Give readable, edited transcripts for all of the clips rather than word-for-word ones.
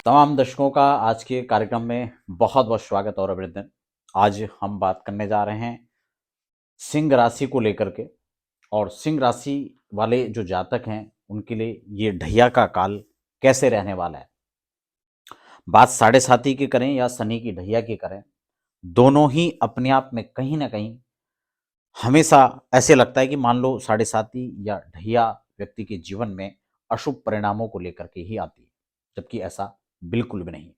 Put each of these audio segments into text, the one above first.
तमाम दर्शकों का आज के कार्यक्रम में बहुत बहुत स्वागत और अभिनंदन। आज हम बात करने जा रहे हैं सिंह राशि को लेकर के। और सिंह राशि वाले जो जातक हैं उनके लिए ये ढैया का काल कैसे रहने वाला है। बात साढ़े साती की करें या शनि की ढैया की करें, दोनों ही अपने आप में कहीं ना कहीं हमेशा ऐसे लगता है कि मान लो साढ़े साती या ढैया व्यक्ति के जीवन में अशुभ परिणामों को लेकर के ही आती है, जबकि ऐसा बिल्कुल भी नहीं है।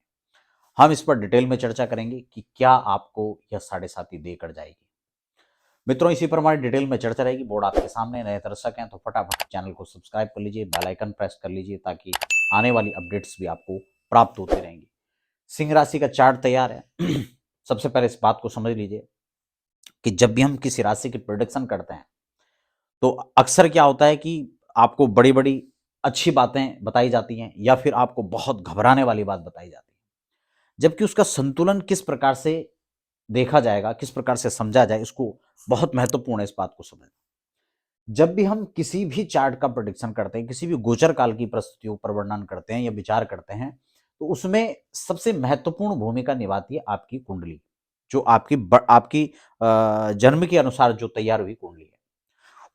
हम इस पर डिटेल में चर्चा करेंगे कि क्या आपको यह साढ़े साती देकर जाएगी। मित्रों, इसी पर हमारी डिटेल में चर्चा रहेगी। बोर्ड आपके सामने, नए दर्शक हैं तो फटाफट चैनल को सब्सक्राइब कर लीजिए, बेल आइकन प्रेस कर लीजिए ताकि आने वाली अपडेट्स भी आपको प्राप्त होती रहेंगी। सिंह राशि का चार्ट तैयार है। सबसे पहले इस बात को समझ लीजिए कि जब भी हम किसी राशि की प्रोडिक्शन करते हैं तो अक्सर क्या होता है कि आपको बड़ी बड़ी अच्छी बातें बताई जाती हैं या फिर आपको बहुत घबराने वाली बात बताई जाती है, जबकि उसका संतुलन किस प्रकार से देखा जाएगा, किस प्रकार से समझा जाए, इसको बहुत महत्वपूर्ण है इस बात को समझना। जब भी हम किसी भी चार्ट का प्रेडिक्शन करते हैं, किसी भी गोचर काल की परिस्थितियों पर वर्णन करते हैं या विचार करते हैं, तो उसमें सबसे महत्वपूर्ण भूमिका निभाती है आपकी कुंडली, जो आपकी जन्म के अनुसार जो तैयार हुई कुंडली है।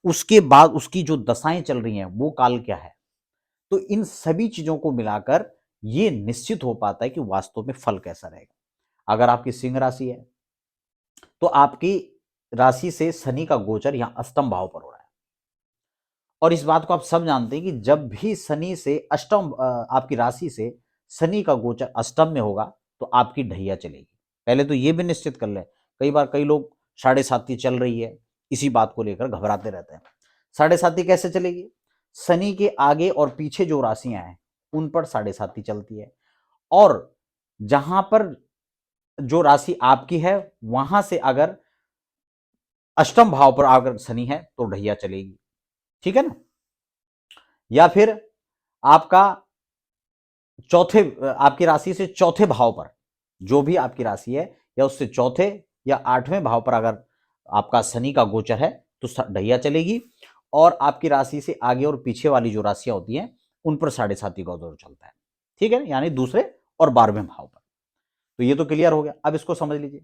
उसके बाद उसकी जो दशाएं चल रही हैं वो काल क्या है। तो इन सभी चीजों को मिलाकर ये निश्चित हो पाता है कि वास्तव में फल कैसा रहेगा। अगर आपकी सिंह राशि है तो आपकी राशि से शनि का गोचर यहां अष्टम भाव पर हो रहा है। और इस बात को आप सब जानते हैं कि जब भी शनि से आपकी राशि से शनि का गोचर अष्टम में होगा तो आपकी ढैया चलेगी। पहले तो ये भी निश्चित कर लें, कई बार कई लोग साढ़े साती चल रही है इसी बात को लेकर घबराते रहते हैं। साढ़े साती कैसे चलेगी? शनि के आगे और पीछे जो राशियां हैं उन पर साढ़े साती चलती है, और जहां पर जो राशि आपकी है वहां से अगर अष्टम भाव पर अगर शनि है तो ढैया चलेगी। ठीक है ना? या फिर आपका आपकी राशि से चौथे भाव पर, जो भी आपकी राशि है या उससे चौथे या आठवें भाव पर अगर आपका शनि का गोचर है तो ढैया चलेगी। और आपकी राशि से आगे और पीछे वाली जो राशियां होती हैं उन पर साढ़े साती का दौर चलता है। ठीक है, यानी दूसरे और 12वें भाव पर। तो ये तो क्लियर हो गया। अब इसको समझ लीजिए,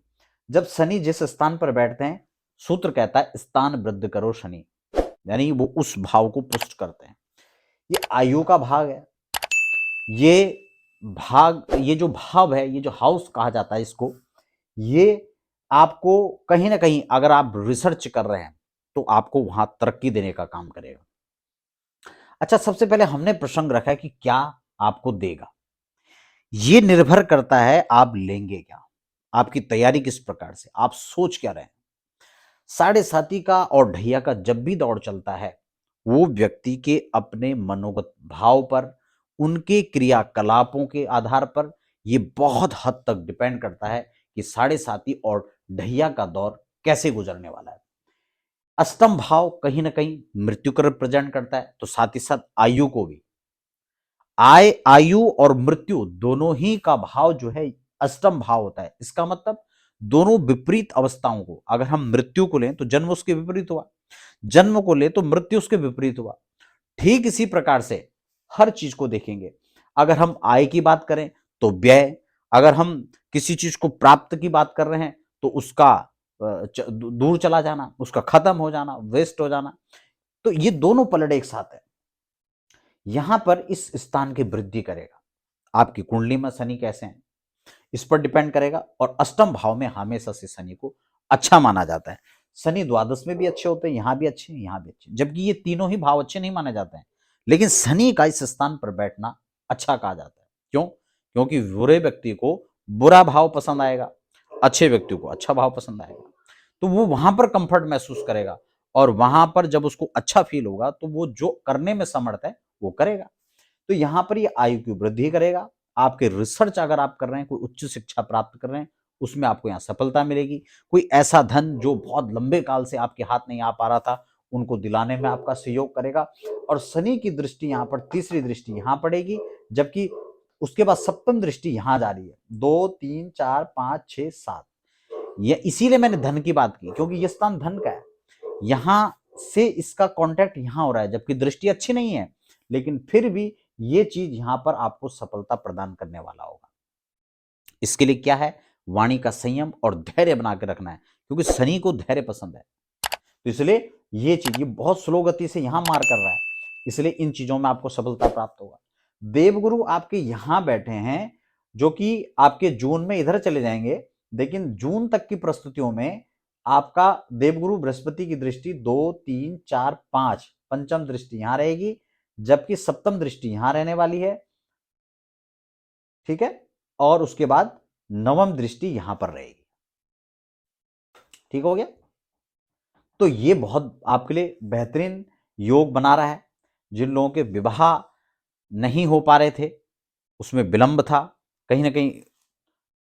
जब शनि जिस स्थान पर बैठते हैं, सूत्र कहता है स्थान वृद्ध करो शनि, यानी वो उस भाव को पुष्ट करते हैं। ये आयु का भाग है। ये जो भाव है, ये जो हाउस कहा जाता है इसको, ये आपको कहीं ना कहीं अगर आप रिसर्च कर रहे हैं तो आपको वहां तरक्की देने का काम करेगा। अच्छा, सबसे पहले हमने प्रसंग रखा है कि क्या आपको देगा। ये निर्भर करता है आप लेंगे क्या, आपकी तैयारी किस प्रकार से, आप सोच क्या रहे हैं। साढ़े साती का और ढैया का जब भी दौड़ चलता है वो व्यक्ति के अपने मनोगत भाव पर, उनके क्रियाकलापों के आधार पर ये बहुत हद तक डिपेंड करता है कि साढ़े साती और ढैया का दौर कैसे गुजरने वाला है। अष्टम भाव कहीं ना कहीं मृत्यु का रिप्रेजेंट करता है, तो साथ ही साथ आयु को भी। आयु और मृत्यु दोनों ही का भाव जो है अष्टम भाव होता है। इसका मतलब दोनों विपरीत अवस्थाओं को, अगर हम मृत्यु को लें तो जन्म उसके विपरीत हुआ, जन्म को ले तो मृत्यु उसके विपरीत हुआ। ठीक इसी प्रकार से हर चीज को देखेंगे। अगर हम आय की बात करें तो व्यय, अगर हम किसी चीज को प्राप्त की बात कर रहे हैं तो उसका दूर चला जाना, उसका खत्म हो जाना, वेस्ट हो जाना। तो ये दोनों पलड़े एक साथ है। यहां पर इस स्थान की वृद्धि करेगा। आपकी कुंडली में शनि कैसे हैं इस पर डिपेंड करेगा। और अष्टम भाव में हमेशा से शनि को अच्छा माना जाता है। शनि द्वादश में भी अच्छे होते हैं, यहां भी अच्छे हैं, यहां भी अच्छे, जबकि ये तीनों ही भाव अच्छे नहीं माने जाते हैं। लेकिन शनि का इस स्थान पर बैठना अच्छा कहा जाता है। क्यों? क्योंकि बुरे व्यक्ति को बुरा भाव पसंद आएगा, अच्छे व्यक्ति को अच्छा भाव पसंद आएगा। तो वो वहां पर कंफर्ट महसूस करेगा, और वहां पर जब उसको अच्छा फील होगा तो वो जो करने में समर्थ है वो करेगा। तो यहां पर ये आयु की वृद्धि करेगा। आपके रिसर्च अगर आप कर रहे हैं, कोई उच्च शिक्षा प्राप्त कर रहे हैं, उसमें आपको यहाँ सफलता मिलेगी। कोई ऐसा धन जो बहुत लंबे काल से आपके हाथ नहीं आ पा रहा था, उनको दिलाने में आपका सहयोग करेगा। और शनि की दृष्टि यहाँ पर, तीसरी दृष्टि यहाँ पड़ेगी, जबकि उसके बाद सप्तम दृष्टि यहाँ जा रही है। 2 3 4 5 6 7। ये इसीलिए मैंने धन की बात की, क्योंकि ये स्थान धन का है। यहां से इसका कांटेक्ट यहां हो रहा है, जबकि दृष्टि अच्छी नहीं है, लेकिन फिर भी ये चीज यहां पर आपको सफलता प्रदान करने वाला होगा। इसके लिए क्या है, वाणी का संयम और धैर्य बना के रखना है, क्योंकि शनि को धैर्य पसंद है। तो इसलिए ये चीज, ये बहुत स्लो गति से यहां मार कर रहा है, इसलिए इन चीजों में आपको सफलता प्राप्त होगा। देवगुरु आपके यहां बैठे हैं, जो कि आपके जून में इधर चले जाएंगे, लेकिन जून तक की प्रस्तुतियों में आपका देवगुरु बृहस्पति की दृष्टि 2, 3, 4, 5 पंचम दृष्टि यहां रहेगी, जबकि सप्तम दृष्टि यहां रहने वाली है, ठीक है, और उसके बाद नवम दृष्टि यहां पर रहेगी। ठीक हो गया। तो ये बहुत आपके लिए बेहतरीन योग बना रहा है। जिन लोगों के विवाह नहीं हो पा रहे थे, उसमें विलंब था, कहीं ना कहीं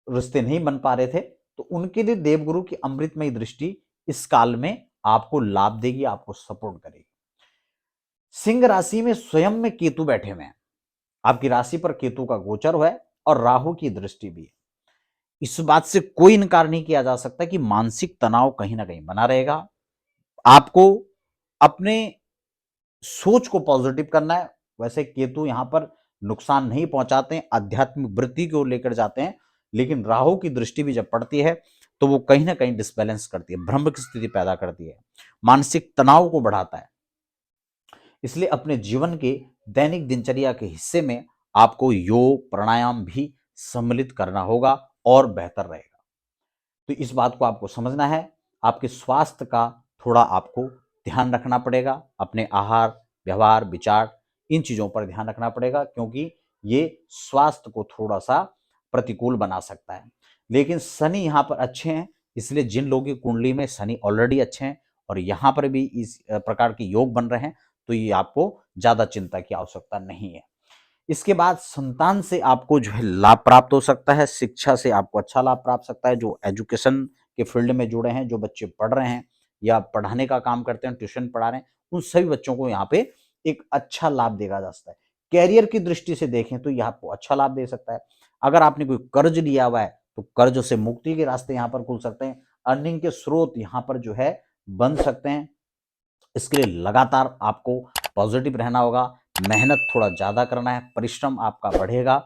रिश्ते नहीं बन पा रहे थे, तो उनके लिए देवगुरु की अमृतमयी दृष्टि इस काल में आपको लाभ देगी, आपको सपोर्ट करेगी। सिंह राशि में स्वयं में केतु बैठे हुए हैं, आपकी राशि पर केतु का गोचर हुआ है और राहु की दृष्टि भी है। इस बात से कोई इनकार नहीं किया जा सकता कि मानसिक तनाव कहीं ना कहीं बना रहेगा। आपको अपने सोच को पॉजिटिव करना है। वैसे केतु यहां पर नुकसान नहीं पहुंचाते हैं, आध्यात्मिक वृत्ति को लेकर जाते हैं, लेकिन राहु की दृष्टि भी जब पड़ती है तो वो कहीं ना कहीं डिसबैलेंस करती है, भ्रम की स्थिति पैदा करती है, मानसिक तनाव को बढ़ाता है। इसलिए अपने जीवन के दैनिक दिनचर्या के हिस्से में आपको योग प्राणायाम भी सम्मिलित करना होगा और बेहतर रहेगा। तो इस बात को आपको समझना है। आपके स्वास्थ्य का थोड़ा आपको ध्यान रखना पड़ेगा, अपने आहार व्यवहार विचार इन चीजों पर ध्यान रखना पड़ेगा, क्योंकि ये स्वास्थ्य को थोड़ा सा प्रतिकूल बना सकता है। लेकिन शनि यहाँ पर अच्छे हैं, इसलिए जिन लोगों की कुंडली में शनि ऑलरेडी अच्छे हैं और यहाँ पर भी इस प्रकार के योग बन रहे हैं, तो ये आपको ज्यादा चिंता की आवश्यकता नहीं है। इसके बाद संतान से आपको जो है लाभ प्राप्त हो सकता है, शिक्षा से आपको अच्छा लाभ प्राप्त सकता है। जो एजुकेशन के फील्ड में जुड़े हैं, जो बच्चे पढ़ रहे हैं या पढ़ाने का काम करते हैं, ट्यूशन पढ़ा रहे हैं, उन सभी बच्चों को यहाँ पे एक अच्छा लाभ देगा जा सकता है। कैरियर की दृष्टि से देखें तो यह आपको अच्छा लाभ दे सकता है। अगर आपने कोई कर्ज लिया हुआ है तो कर्ज से मुक्ति के रास्ते यहाँ पर खुल सकते हैं, अर्निंग के स्रोत यहाँ पर जो है बन सकते हैं। इसके लिए लगातार आपको पॉजिटिव रहना होगा, मेहनत थोड़ा ज्यादा करना है, परिश्रम आपका बढ़ेगा,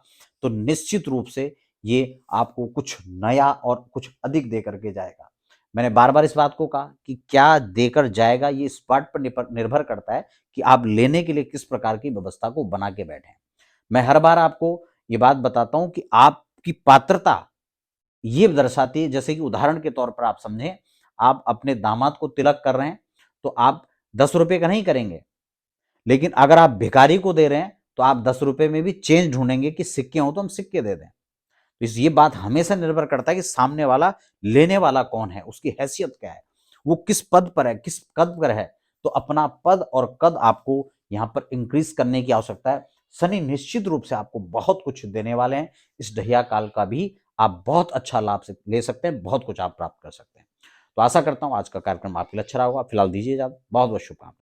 तो निश्चित रूप से ये आपको कुछ नया और कुछ अधिक दे करके जाएगा। मैंने बार बार इस बात को कहा कि क्या देकर जाएगा, ये इस बात पर निर्भर करता है कि आप लेने के लिए किस प्रकार की व्यवस्था को बना के बैठे। मैं हर बार आपको ये बात बताता हूं कि आपकी पात्रता ये दर्शाती है। जैसे कि उदाहरण के तौर पर आप समझें, आप अपने दामाद को तिलक कर रहे हैं तो आप 10 रुपए का नहीं करेंगे, लेकिन अगर आप भिखारी को दे रहे हैं तो आप 10 रुपए में भी चेंज ढूंढेंगे कि सिक्के हो तो हम सिक्के दे दें। तो ये बात हमेशा निर्भर करता है कि सामने वाला लेने वाला कौन है, उसकी हैसियत क्या है, वो किस पद पर है, किस कद पर है। तो अपना पद और कद आपको यहाँ पर इंक्रीज करने की आवश्यकता है। शनि निश्चित रूप से आपको बहुत कुछ देने वाले हैं। इस ढैया काल का भी आप बहुत अच्छा लाभ से ले सकते हैं, बहुत कुछ आप प्राप्त कर सकते हैं। तो आशा करता हूं आज का कार्यक्रम आपके लिए अच्छा रहा होगा। फिलहाल दीजिए इजाजत, बहुत बहुत शुभकामनाएं।